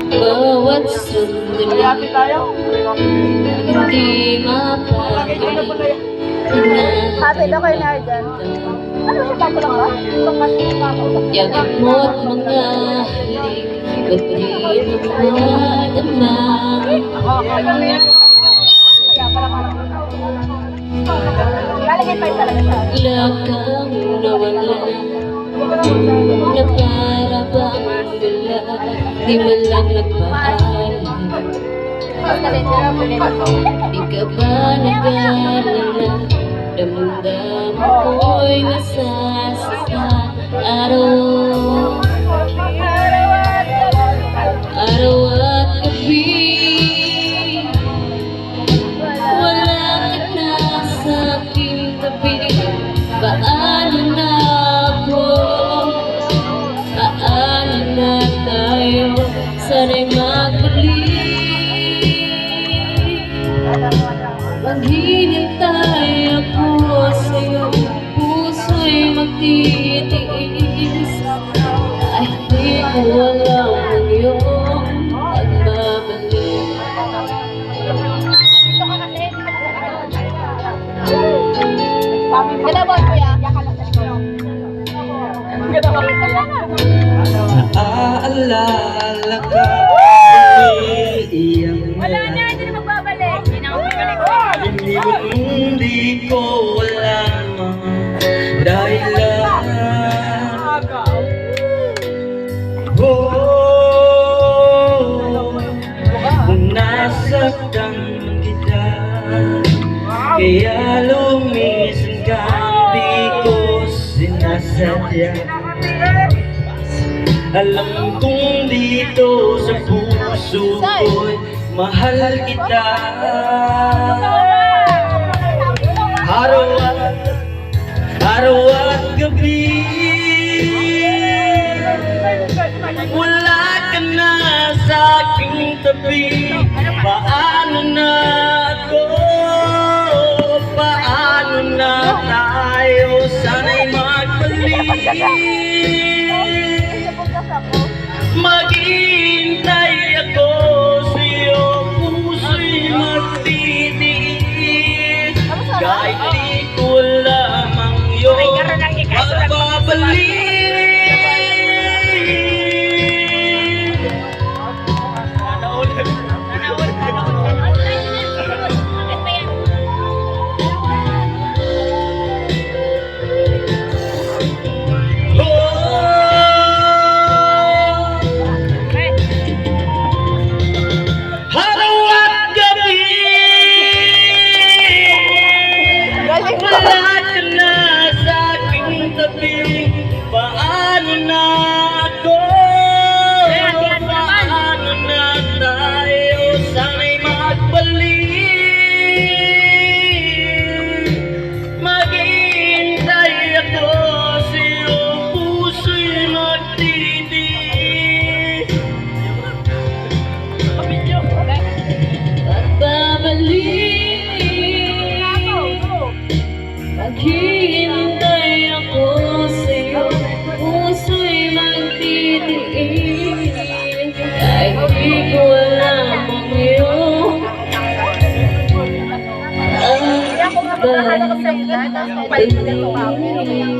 Bawat sandali hindi mapagdali. Happy daw kayo na dyan. Ano siya bago lang ba? Yakap mo't mga halik, ba't di namadama? Lalagay pa yung talaga siya. Lakang nawala, na para bang wala, di man lang nagpaalam. Di ka ba nag-alala, damdaman ko'y nasasasa. Araw at gabi, wala ka na sa aking tabi. Paano na ako? Paano na tayo? Sana'y magbalik. Maghihintay ako sa'yo, puso'y magtitiis. Ay di ko alam ang iyong pagbabalik. Ganda ba, kuya? Ganda ba? Naaalala ka, umiiyak na. Wala na, hindi na magbabalik. Hindi na magbabalik. Linimot hindi ko alam ang dahilan. Kung nasaktan man kita, kaya lumisan ka, di ko sinasadya. Alam kong dito sa puso ko'y mahal kita. Araw at gabi, wala ka na sa aking tabi. Paano na ako? Paano na tayo? Sana'y magbalik. Maghihintay ako sa'yo, puso'y magtitiis. Kahit di ko lamang yun magbabalik. Wala ka na sa aking tabi. Paano na ako? Paano na tayo? Sana'y magbalik. Maghihintay ako sa'yo, puso'y magtitiis. Pagbabalik, maghihintay ako sa'yo, puso'y magtitiis. Kahit di ko alam ang iyong pagbabalik.